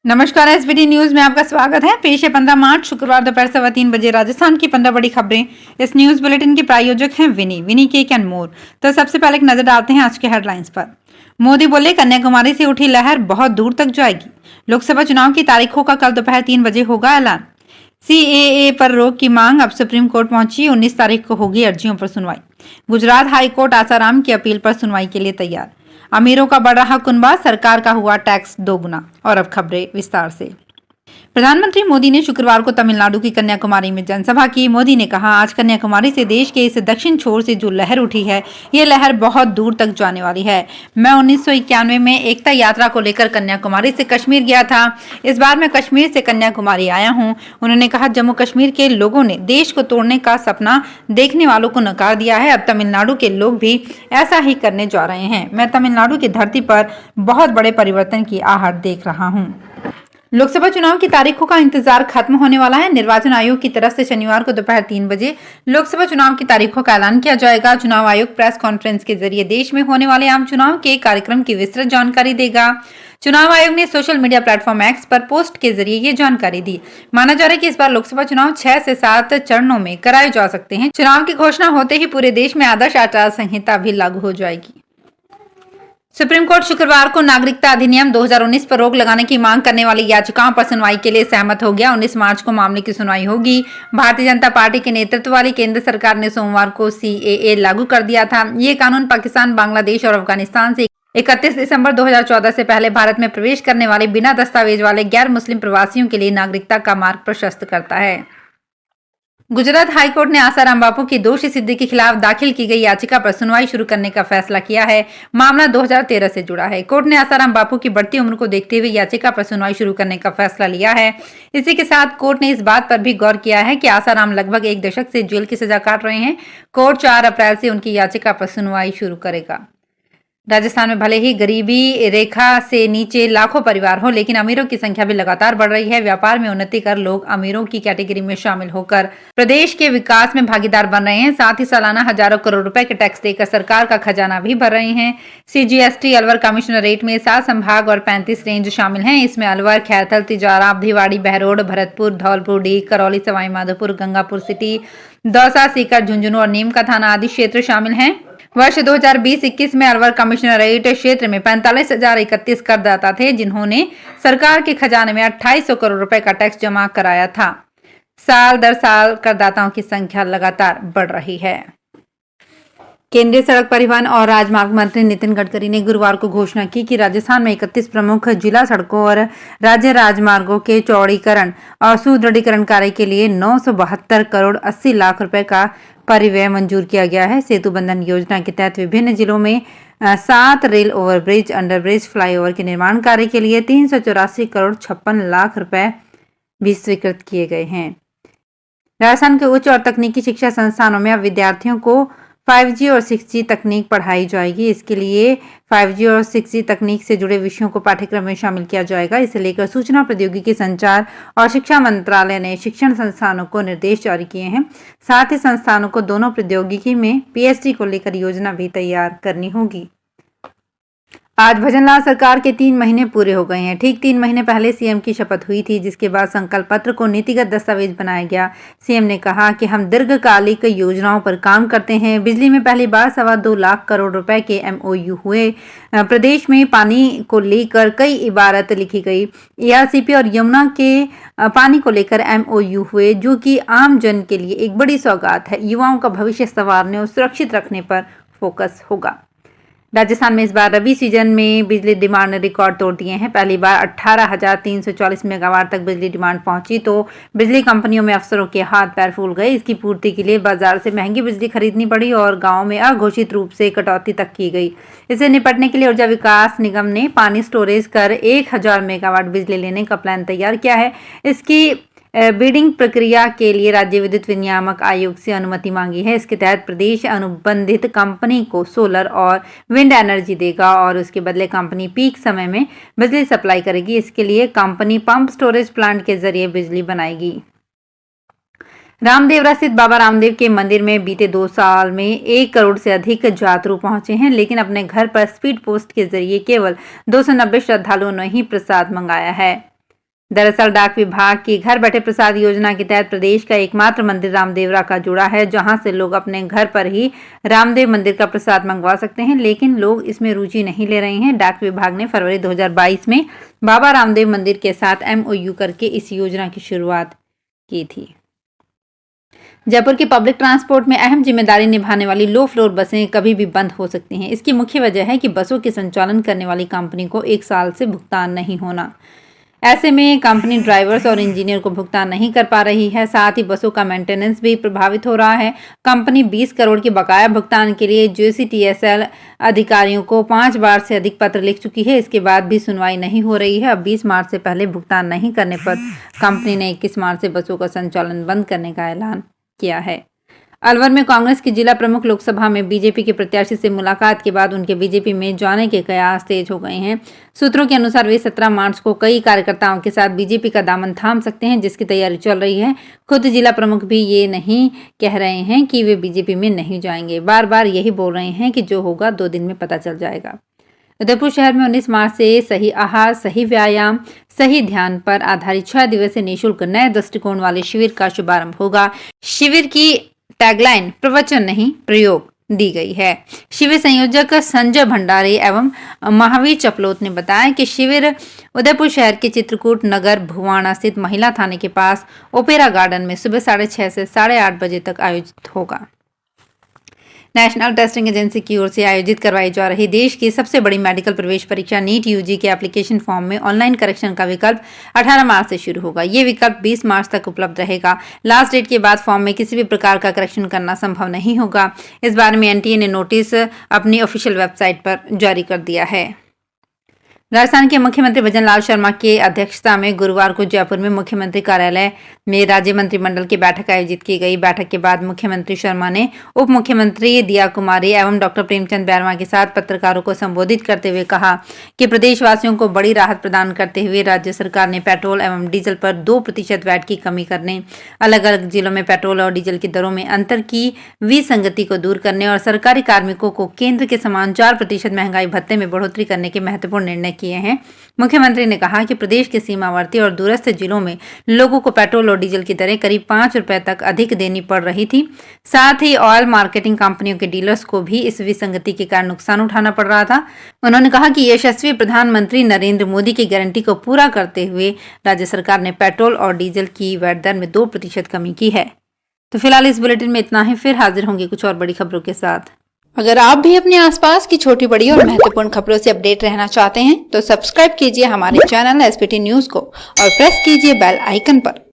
नमस्कार, SBT news में आपका स्वागत है। पेश है 15 मार्च शुक्रवार दोपहर 3:15 बजे राजस्थान की 15 बड़ी खबरें। इस न्यूज बुलेटिन के प्रायोजक हैं विनी केक एंड मोर। तो सबसे पहले एक नजर डालते हैं आज के हेडलाइंस पर। मोदी बोले कन्याकुमारी से उठी लहर बहुत दूर तक जाएगी। लोकसभा चुनाव की तारीखों का कल दोपहर 3 बजे होगा ऐलान। सीएए पर रोक की मांग अब सुप्रीम कोर्ट पहुंची। 19 तारीख को होगी अर्जियों पर सुनवाई। गुजरात हाईकोर्ट आसाराम की अपील पर सुनवाई के लिए तैयार। अमीरों का बढ़ रहा कुनबा, सरकार का हुआ टैक्स दोगुना। और अब खबरें विस्तार से। प्रधानमंत्री मोदी ने शुक्रवार को तमिलनाडु की कन्याकुमारी में जनसभा की। मोदी ने कहा, आज कन्याकुमारी से देश के इस दक्षिण छोर से जो लहर उठी है, ये लहर बहुत दूर तक जाने वाली है। मैं 1991 में एकता यात्रा को लेकर कन्याकुमारी से कश्मीर गया था। इस बार मैं कश्मीर से कन्याकुमारी आया हूँ। उन्होंने कहा, जम्मू कश्मीर के लोगों ने देश को तोड़ने का सपना देखने वालों को नकार दिया है। अब तमिलनाडु के लोग भी ऐसा ही करने जा रहे हैं। मैं तमिलनाडु की धरती पर बहुत बड़े परिवर्तन की आहट देख रहा हूँ। लोकसभा चुनाव की तारीखों का इंतजार खत्म होने वाला है। निर्वाचन आयोग की तरफ से शनिवार को दोपहर 3 बजे लोकसभा चुनाव की तारीखों का ऐलान किया जाएगा। चुनाव आयोग प्रेस कॉन्फ्रेंस के जरिए देश में होने वाले आम चुनाव के कार्यक्रम की विस्तृत जानकारी देगा। चुनाव आयोग ने सोशल मीडिया प्लेटफॉर्म एक्स पर पोस्ट के जरिए ये जानकारी दी। माना जा रहा है कि इस बार लोकसभा चुनाव 6 से 7 चरणों में कराए जा सकते हैं। चुनाव की घोषणा होते ही पूरे देश में आदर्श आचार संहिता भी लागू हो जाएगी। सुप्रीम कोर्ट शुक्रवार को नागरिकता अधिनियम 2019 पर रोक लगाने की मांग करने वाली याचिकाओं पर सुनवाई के लिए सहमत हो गया। 19 मार्च को मामले की सुनवाई होगी। भारतीय जनता पार्टी के नेतृत्व वाली केंद्र सरकार ने सोमवार को सीएए लागू कर दिया था। ये कानून पाकिस्तान, बांग्लादेश और अफगानिस्तान से 31 दिसंबर 2014 से पहले भारत में प्रवेश करने वाले बिना दस्तावेज वाले गैर मुस्लिम प्रवासियों के लिए नागरिकता का मार्ग प्रशस्त करता है। गुजरात हाईकोर्ट ने आसाराम बापू की दोषी सिद्धि के खिलाफ दाखिल की गई याचिका पर सुनवाई शुरू करने का फैसला किया है। मामला 2013 से जुड़ा है। कोर्ट ने आसाराम बापू की बढ़ती उम्र को देखते हुए याचिका पर सुनवाई शुरू करने का फैसला लिया है। इसी के साथ कोर्ट ने इस बात पर भी गौर किया है कि आसाराम लगभग 1 दशक से जेल की सजा काट रहे हैं। कोर्ट 4 अप्रैल से उनकी याचिका पर सुनवाई शुरू करेगा। राजस्थान में भले ही गरीबी रेखा से नीचे लाखों परिवार हो, लेकिन अमीरों की संख्या भी लगातार बढ़ रही है। व्यापार में उन्नति कर लोग अमीरों की कैटेगरी में शामिल होकर प्रदेश के विकास में भागीदार बन रहे हैं। साथ ही सालाना हजारों करोड़ रुपए के टैक्स देकर सरकार का खजाना भी भर रहे हैं। सीजीएसटी अलवर कमिश्नरेट में 7 संभाग और 35 रेंज शामिल हैं। इसमें अलवर, खैरथल, तिजारा, भिवाड़ी, बहरोड, भरतपुर, धौलपुर, डी, करौली, सवाई माधोपुर, गंगापुर सिटी, दौसा, सीकर, झुंझुनू और नीम का थाना आदि क्षेत्र शामिल हैं। वर्ष 2020-21 में अलवर कमिश्नरेट क्षेत्र में 45,031 करदाता थे, जिन्होंने सरकार के खजाने में 2800 करोड़ रुपए का टैक्स जमा कराया था। साल दर साल करदाताओं की संख्या लगातार बढ़ रही है। केंद्रीय सड़क परिवहन और राजमार्ग मंत्री नितिन गडकरी ने गुरुवार को घोषणा की कि राजस्थान में 31 प्रमुख जिला सड़कों और राज्य राजमार्गों के चौड़ीकरण और सुदृढ़ीकरण कार्य के लिए 972 करोड़ 80 लाख रुपए का परिव्यय मंजूर किया गया है। सेतु बंधन योजना के तहत विभिन्न जिलों में 7 रेल ओवरब्रिज, अंडरब्रिज, फ्लाईओवर के निर्माण कार्य के लिए 384 करोड़ 56 लाख रुपए भी स्वीकृत किए गए हैं। राजस्थान के उच्च और तकनीकी शिक्षा संस्थानों में अब विद्यार्थियों को 5G और 6G तकनीक पढ़ाई जाएगी। इसके लिए 5G और 6G तकनीक से जुड़े विषयों को पाठ्यक्रम में शामिल किया जाएगा। इसे लेकर सूचना प्रौद्योगिकी, संचार और शिक्षा मंत्रालय ने शिक्षण संस्थानों को निर्देश जारी किए हैं। साथ ही संस्थानों को दोनों प्रौद्योगिकी में PhD को लेकर योजना भी तैयार करनी होगी। आज भजनलाल सरकार के 3 महीने पूरे हो गए हैं। ठीक 3 महीने पहले सीएम की शपथ हुई थी, जिसके बाद संकल्प पत्र को नीतिगत दस्तावेज बनाया गया। सीएम ने कहा कि हम दीर्घकालिक योजनाओं पर काम करते हैं। बिजली में पहली बार 2.25 लाख करोड़ रुपए के MOU हुए। प्रदेश में पानी को लेकर कई इबारत लिखी गई। ERCP और यमुना के पानी को लेकर MOU हुए, जो कि आम जन के लिए एक बड़ी सौगात है। युवाओं का भविष्य संवारने और सुरक्षित रखने पर फोकस होगा। राजस्थान में इस बार रबी सीजन में बिजली डिमांड ने रिकॉर्ड तोड़ दिए हैं। पहली बार 18,340 मेगावाट तक बिजली डिमांड पहुंची तो बिजली कंपनियों में अफसरों के हाथ पैर फूल गए। इसकी पूर्ति के लिए बाजार से महंगी बिजली खरीदनी पड़ी और गांव में अघोषित रूप से कटौती तक की गई। इससे निपटने के लिए ऊर्जा विकास निगम ने पानी स्टोरेज कर 1000 मेगावाट बिजली लेने का प्लान तैयार किया है। इसकी बिडिंग प्रक्रिया के लिए राज्य विद्युत विनियामक आयोग से अनुमति मांगी है। इसके तहत प्रदेश अनुबंधित कंपनी को सोलर और विंड एनर्जी देगा और उसके बदले कंपनी पीक समय में बिजली सप्लाई करेगी। इसके लिए कंपनी पंप स्टोरेज प्लांट के जरिए बिजली बनाएगी। रामदेवरा स्थित बाबा रामदेव के मंदिर में बीते 2 साल में 1 करोड़ से अधिक यात्रु पहुंचे हैं, लेकिन अपने घर पर स्पीड पोस्ट के जरिए केवल 290 श्रद्धालुओं ने ही प्रसाद मंगाया है। दरअसल डाक विभाग की घर बैठे प्रसाद योजना के तहत प्रदेश का एकमात्र मंदिर रामदेवरा का जुड़ा है, जहां से लोग अपने घर पर ही रामदेव मंदिर का प्रसाद मंगवा सकते हैं, लेकिन लोग इसमें रुचि नहीं ले रहे हैं। डाक विभाग ने फरवरी 2022 में बाबा रामदेव मंदिर के साथ MOU करके इस योजना की शुरुआत की थी। जयपुर के पब्लिक ट्रांसपोर्ट में अहम जिम्मेदारी निभाने वाली लो फ्लोर बसें कभी भी बंद हो सकती हैं। इसकी मुख्य वजह है कि बसों के संचालन करने वाली कंपनी को 1 साल से भुगतान नहीं होना। ऐसे में कंपनी ड्राइवर्स और इंजीनियर को भुगतान नहीं कर पा रही है, साथ ही बसों का मेंटेनेंस भी प्रभावित हो रहा है। कंपनी 20 करोड़ के बकाया भुगतान के लिए JCTSL अधिकारियों को 5 बार से अधिक पत्र लिख चुकी है। इसके बाद भी सुनवाई नहीं हो रही है। अब 20 मार्च से पहले भुगतान नहीं करने पर कंपनी ने 21 मार्च से बसों का संचालन बंद करने का ऐलान किया है। अलवर में कांग्रेस के जिला प्रमुख लोकसभा में बीजेपी के प्रत्याशी से मुलाकात के बाद उनके बीजेपी में जाने के कयास तेज हो गए हैं। सूत्रों के अनुसार वे 17 मार्च को कई कार्यकर्ताओं के साथ बीजेपी का दामन थाम सकते हैं, जिसकी तैयारी चल रही है। खुद जिला प्रमुख भी ये नहीं कह रहे हैं कि वे बीजेपी में नहीं जाएंगे, बार बार यही बोल रहे हैं कि जो होगा 2 दिन में पता चल जाएगा। उदयपुर शहर में 19 मार्च से सही आहार, सही व्यायाम, सही ध्यान पर आधारित 6 दिवसीय निःशुल्क नए दृष्टिकोण वाले शिविर का शुभारंभ होगा। शिविर की टैगलाइन प्रवचन नहीं प्रयोग दी गई है। शिविर संयोजक संजय भंडारी एवं महावीर चपलोत ने बताया कि शिविर उदयपुर शहर के चित्रकूट नगर भुवाणा स्थित महिला थाने के पास ओपेरा गार्डन में सुबह 6:30 से 8:30 बजे तक आयोजित होगा। नेशनल टेस्टिंग एजेंसी की ओर से आयोजित करवाई जा रही देश की सबसे बड़ी मेडिकल प्रवेश परीक्षा नीट UG के एप्लीकेशन फॉर्म में ऑनलाइन करेक्शन का विकल्प 18 मार्च से शुरू होगा। ये विकल्प 20 मार्च तक उपलब्ध रहेगा। लास्ट डेट के बाद फॉर्म में किसी भी प्रकार का करेक्शन करना संभव नहीं होगा। इस बारे में NTA ने नोटिस अपनी ऑफिशियल वेबसाइट पर जारी कर दिया है। राजस्थान के मुख्यमंत्री भजन लाल शर्मा की अध्यक्षता में गुरुवार को जयपुर में मुख्यमंत्री कार्यालय में राज्य मंत्रिमंडल की बैठक आयोजित की गई। बैठक के बाद मुख्यमंत्री शर्मा ने उप मुख्यमंत्री दिया कुमारी एवं डॉक्टर प्रेमचंद बैरवा के साथ पत्रकारों को संबोधित करते हुए कहा कि प्रदेशवासियों को बड़ी राहत प्रदान करते हुए राज्य सरकार ने पेट्रोल एवं डीजल पर 2% वैट की कमी करने, अलग अलग जिलों में पेट्रोल और डीजल की दरों में अंतर की विसंगति को दूर करने और सरकारी कार्मिकों को केंद्र के समान 4% महंगाई भत्ते में बढ़ोतरी करने के महत्वपूर्ण निर्णय किए हैं। मुख्यमंत्री ने कहा कि प्रदेश के सीमावर्ती और दूरस्थ जिलों में लोगों को पेट्रोल और डीजल की दरें करीब 5 रुपए तक अधिक देनी पड़ रही थी। साथ ही ऑयल मार्केटिंग कंपनियों के डीलर्स को भी इस विसंगति के कारण नुकसान उठाना पड़ रहा था। उन्होंने कहा कि यशस्वी प्रधानमंत्री नरेंद्र मोदी की गारंटी को पूरा करते हुए राज्य सरकार ने पेट्रोल और डीजल की वैट दर में 2% कमी की है। तो फिलहाल इस बुलेटिन में इतना ही। फिर हाजिर होंगे कुछ और बड़ी खबरों के साथ। अगर आप भी अपने आसपास की छोटी बड़ी और महत्वपूर्ण खबरों से अपडेट रहना चाहते हैं तो सब्सक्राइब कीजिए हमारे चैनल SPT न्यूज को और प्रेस कीजिए बेल आइकन पर।